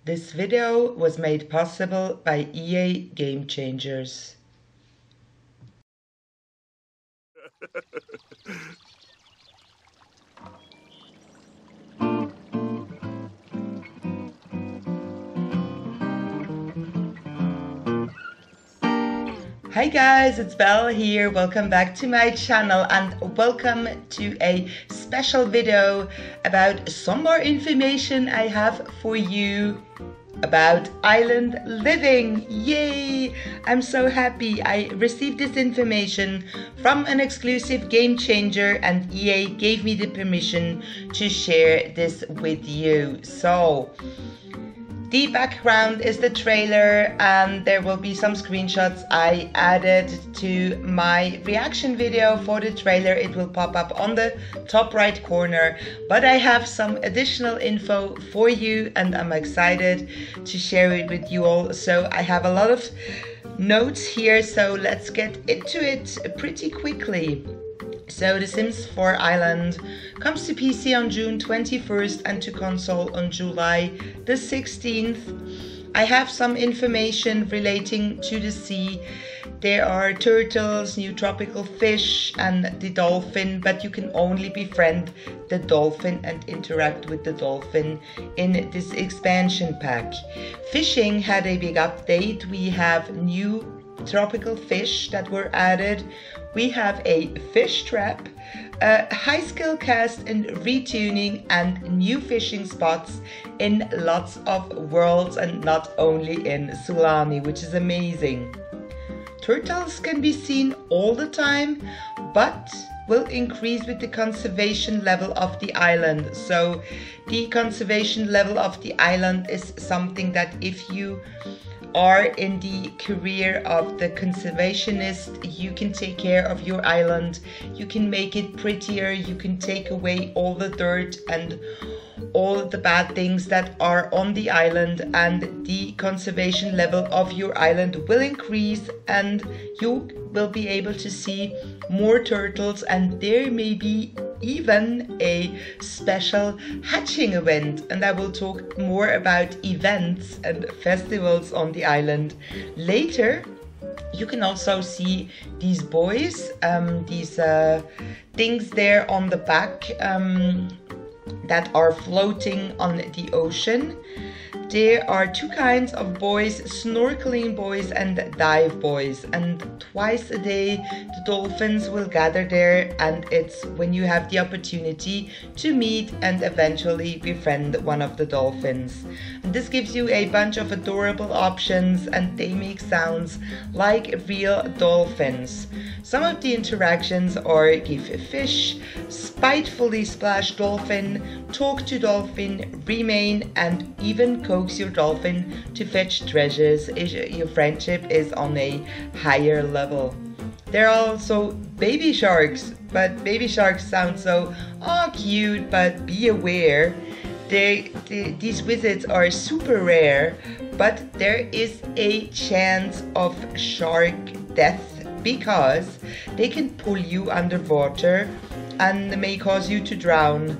This video was made possible by EAGameChangers. Hi guys, it's Belle here. Welcome back to my channel and welcome to a special video about some more information I have for you about island living. Yay! I'm so happy. I received this information from an exclusive game changer and EA gave me the permission to share this with you. So the background is the trailer and there will be some screenshots I added to my reaction video for the trailer. It will pop up on the top right corner, but I have some additional info for you and I'm excited to share it with you all. So I have a lot of notes here, so let's get into it pretty quickly. So The Sims 4 Island comes to PC on June 21st and to console on July the 16th. I have some information relating to the sea. There are turtles, new tropical fish and the dolphin, but you can only befriend the dolphin and interact with the dolphin in this expansion pack. Fishing had a big update. We have new tropical fish that were added. We have a fish trap, a high skill cast in retuning and new fishing spots in lots of worlds and not only in Sulani, which is amazing. Turtles can be seen all the time, but will increase with the conservation level of the island. So the conservation level of the island is something that if you are in the career of the conservationist, you can take care of your island, you can make it prettier, you can take away all the dirt and all the bad things that are on the island, and the conservation level of your island will increase and you will be able to see more turtles, and there may be even a special hatching event, and I will talk more about events and festivals on the island later. You can also see these buoys, these things there on the back that are floating on the ocean. There are two kinds of buoys, snorkeling buoys and dive buoys, and twice a day the dolphins will gather there, and it's when you have the opportunity to meet and eventually befriend one of the dolphins. And this gives you a bunch of adorable options and they make sounds like real dolphins. Some of the interactions are give fish, spitefully splash dolphin, talk to dolphin, remain, and even coax your dolphin to fetch treasures if your friendship is on a higher level. There are also baby sharks, but baby sharks sound so cute, but be aware, these visits are super rare, but there is a chance of shark death because they can pull you underwater and may cause you to drown.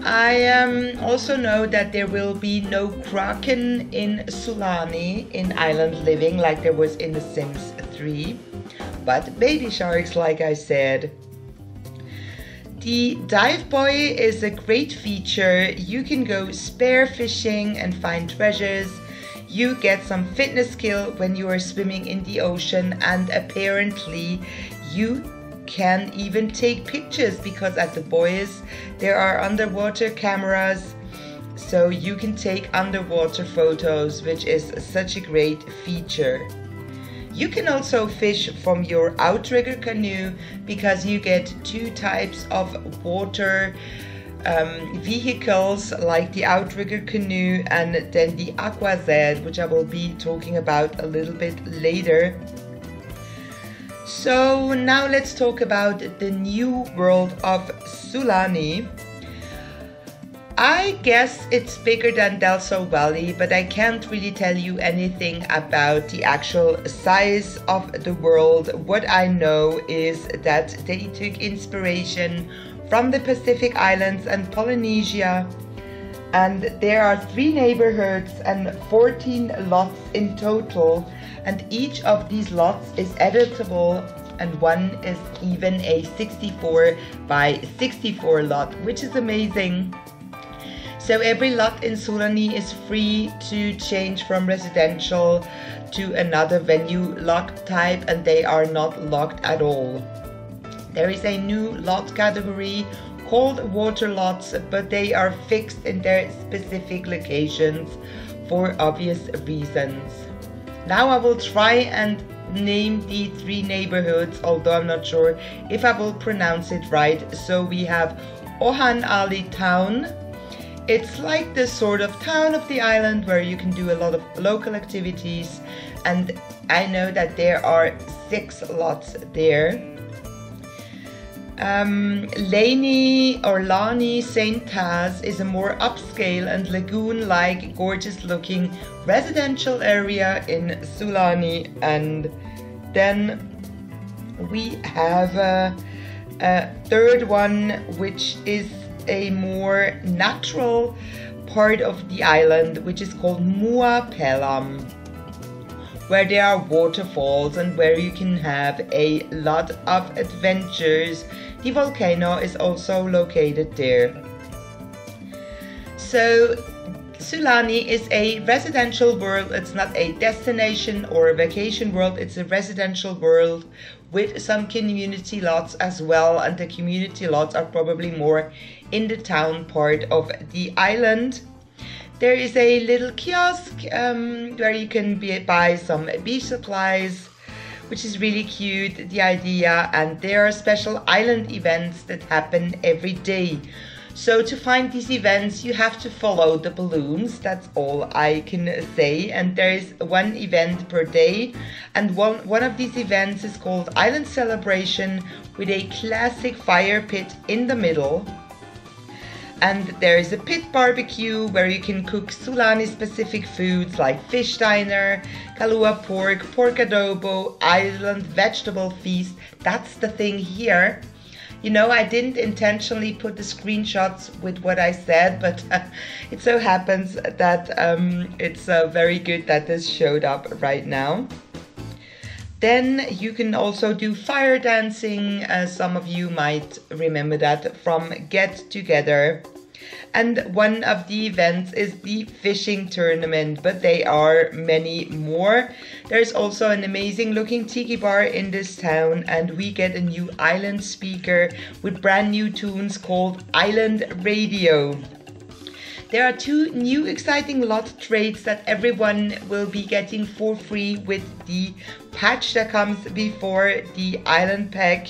I also know that there will be no kraken in Sulani in island living like there was in The Sims 3, but baby sharks, like I said. The dive buoy is a great feature. You can go spear fishing and find treasures. You get some fitness skill when you are swimming in the ocean, and apparently you can even take pictures because at the buoys there are underwater cameras, so you can take underwater photos, which is such a great feature. You can also fish from your outrigger canoe because you get two types of water vehicles, like the outrigger canoe and then the aqua Z, which I will be talking about a little bit later. So now let's talk about the new world of Sulani. I guess it's bigger than Del Sol Valley, but I can't really tell you anything about the actual size of the world. What I know is that they took inspiration from the Pacific Islands and Polynesia, and there are 3 neighborhoods and 14 lots in total, and each of these lots is editable, and one is even a 64 by 64 lot, which is amazing. So every lot in Sulani is free to change from residential to another venue lock type, and they are not locked at all. There is a new lot category called water lots, but they are fixed in their specific locations for obvious reasons. Now I will try and name the 3 neighborhoods, although I'm not sure if I will pronounce it right. So we have Ohan Ali Town. It's like the sort of town of the island where you can do a lot of local activities, and I know that there are 6 lots there. Lani or Lani St. Taz is a more upscale and lagoon-like, gorgeous-looking residential area in Sulani, and then we have a 3rd one, which is a more natural part of the island, which is called Mua Pelam, where there are waterfalls and where you can have a lot of adventures. The volcano is also located there. So Sulani is a residential world. It's not a destination or a vacation world. It's a residential world with some community lots as well, and the community lots are probably more in the town part of the island. There is a little kiosk where you can buy some beach supplies, which is really cute, the idea, and there are special island events that happen every day. So to find these events, you have to follow the balloons, that's all I can say, and there is 1 event per day, and one of these events is called Island Celebration, with a classic fire pit in the middle. And there is a pit barbecue where you can cook Sulani specific foods like fish diner, kalua pork, pork adobo, island vegetable feast. That's the thing here. You know, I didn't intentionally put the screenshots with what I said, but it so happens that it's very good that this showed up right now. Then you can also do fire dancing, some of you might remember that from Get Together. And one of the events is the fishing tournament, but there are many more. There's also an amazing looking tiki bar in this town, and we get a new island speaker with brand new tunes called Island Radio. There are 2 new exciting lot trades that everyone will be getting for free with the patch that comes before the island pack.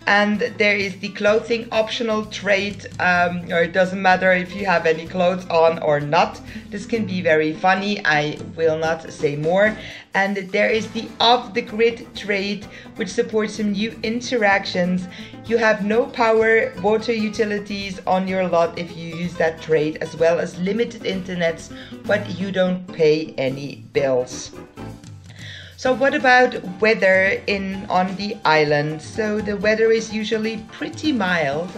And there is the clothing optional trade, or it doesn't matter if you have any clothes on or not. This can be very funny, I will not say more. And there is the off the grid trade, which supports some new interactions. You have no power, water utilities on your lot if you use that trade, as well as limited internets, but you don't pay any bills. So what about weather on the island? So the weather is usually pretty mild,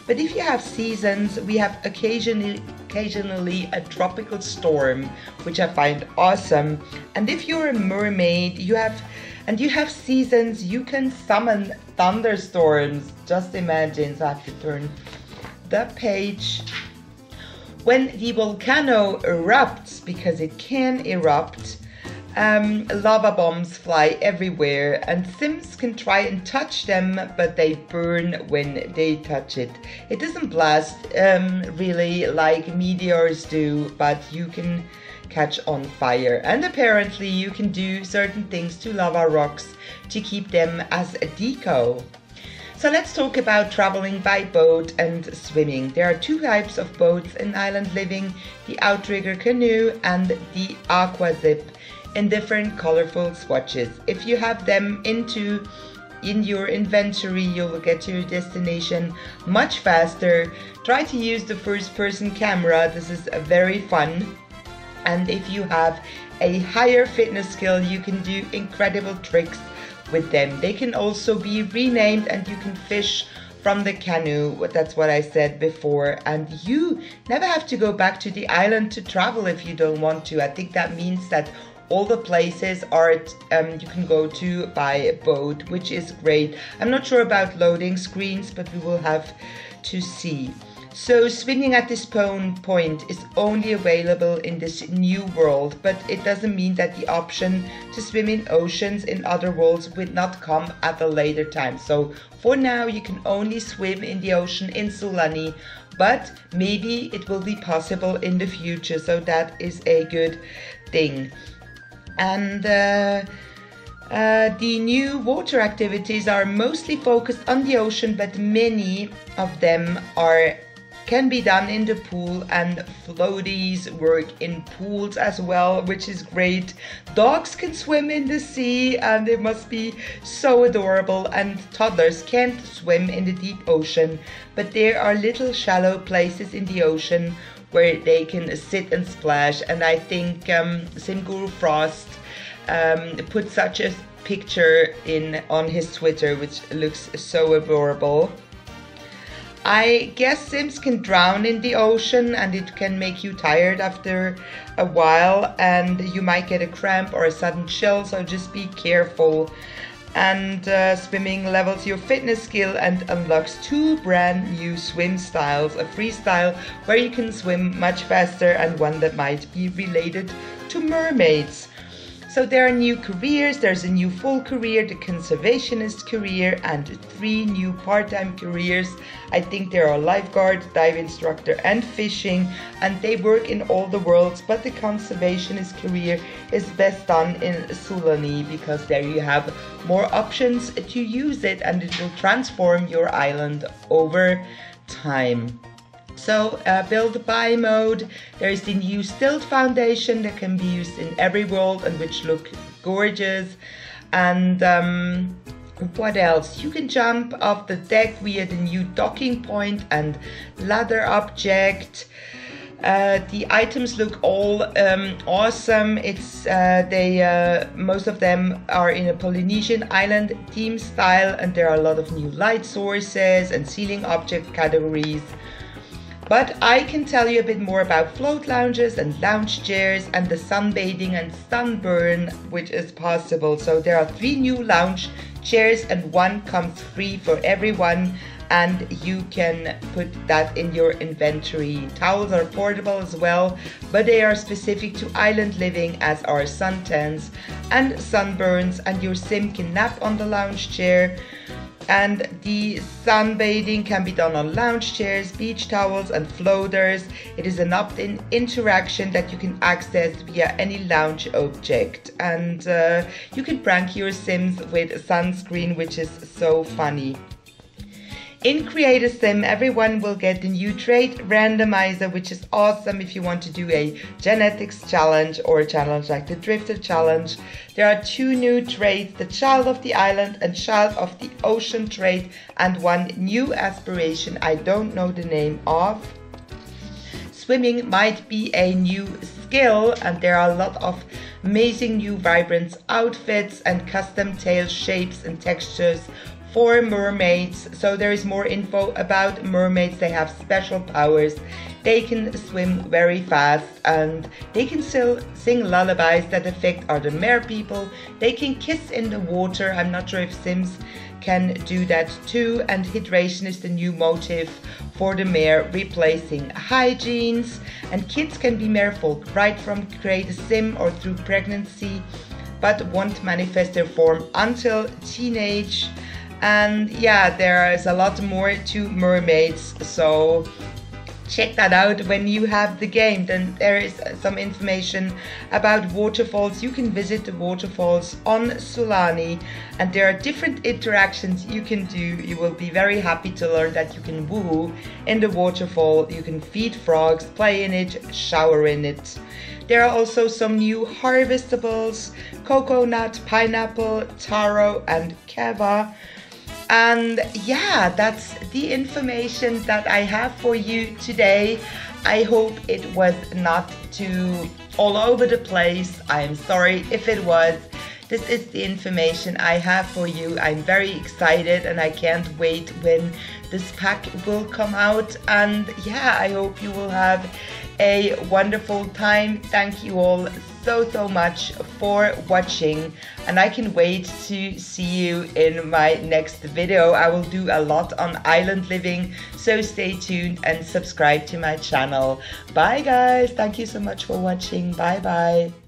but if you have seasons, we have occasionally a tropical storm, which I find awesome. And if you're a mermaid, you have seasons, you can summon thunderstorms. Just imagine. So I have to turn the page. When the volcano erupts, because it can erupt, lava bombs fly everywhere, and Sims can try and touch them, but they burn when they touch it. It doesn't blast really like meteors do, but you can catch on fire. And apparently you can do certain things to lava rocks to keep them as a deco. So let's talk about traveling by boat and swimming. There are 2 types of boats in island living, the outrigger canoe and the aqua zip, in different colorful swatches. If you have them in your inventory, you will get to your destination much faster. Try to use the first-person camera. This is very fun. And if you have a higher fitness skill, you can do incredible tricks with them. They can also be renamed, and you can fish from the canoe. That's what I said before. And you never have to go back to the island to travel if you don't want to. I think that means that all the places are you can go to by boat, which is great. I'm not sure about loading screens, but we will have to see. So swimming at this point is only available in this new world, but it doesn't mean that the option to swim in oceans in other worlds will not come at a later time. So for now you can only swim in the ocean in Sulani, but maybe it will be possible in the future, so that is a good thing. And the new water activities are mostly focused on the ocean, but many of them can be done in the pool, and floaties work in pools as well, which is great. Dogs can swim in the sea and they must be so adorable, and toddlers can't swim in the deep ocean, but there are little shallow places in the ocean where they can sit and splash. And I think SimGuru Frost put such a picture on his Twitter, which looks so adorable. I guess Sims can drown in the ocean, and it can make you tired after a while, and you might get a cramp or a sudden chill, so just be careful. And swimming levels your fitness skill and unlocks 2 brand new swim styles, a freestyle where you can swim much faster, and one that might be related to mermaids. So there are new careers. There's a new full career, the conservationist career, and 3 new part-time careers. I think there are lifeguard, dive instructor, and fishing, and they work in all the worlds, but the conservationist career is best done in Sulani, because there you have more options to use it, and it will transform your island over time. So build by mode, there is the new Stilt foundation that can be used in every world and which look gorgeous. And what else? You can jump off the deck via the new docking point and ladder object. The items look all awesome. Most of them are in a Polynesian island theme style, and there are a lot of new light sources and ceiling object categories. But I can tell you a bit more about float lounges and lounge chairs and the sunbathing and sunburn which is possible. So there are 3 new lounge chairs, and 1 comes free for everyone, and you can put that in your inventory. Towels are portable as well, but they are specific to island living, as are suntans and sunburns, and your sim can nap on the lounge chair. And the sunbathing can be done on lounge chairs, beach towels, and floaters. It is an opt-in interaction that you can access via any lounge object. And you can prank your sims with sunscreen, which is so funny. In Create a Sim, everyone will get the new trait Randomizer, which is awesome if you want to do a genetics challenge or a challenge like the Drifter challenge. There are 2 new traits, the Child of the Island and Child of the Ocean trait, and 1 new aspiration I don't know the name of. Swimming might be a new skill, and there are a lot of amazing new vibrant outfits and custom tail shapes and textures for mermaids. So there is more info about mermaids. They have special powers. They can swim very fast, and they can still sing lullabies that affect other mer people. They can kiss in the water. I'm not sure if Sims can do that too. And hydration is the new motive for the mer, replacing hygienes. And kids can be merfolk right from Create a Sim or through pregnancy, but won't manifest their form until teenage. And yeah, there is a lot more to mermaids, so check that out when you have the game. Then there is some information about waterfalls. You can visit the waterfalls on Sulani, and there are different interactions you can do. You will be very happy to learn that you can woohoo in the waterfall. You can feed frogs, play in it, shower in it. There are also some new harvestables: coconut, pineapple, taro, and kava. And yeah, that's the information that I have for you today. I hope it was not too all over the place. I'm sorry if it was. This is the information I have for you. I'm very excited, and I can't wait when this pack will come out. And yeah, I hope you will have a wonderful time. Thank you all so much for watching, and I can wait to see you in my next video. I will do a lot on island living, so stay tuned and subscribe to my channel. Bye guys, thank you so much for watching. Bye bye.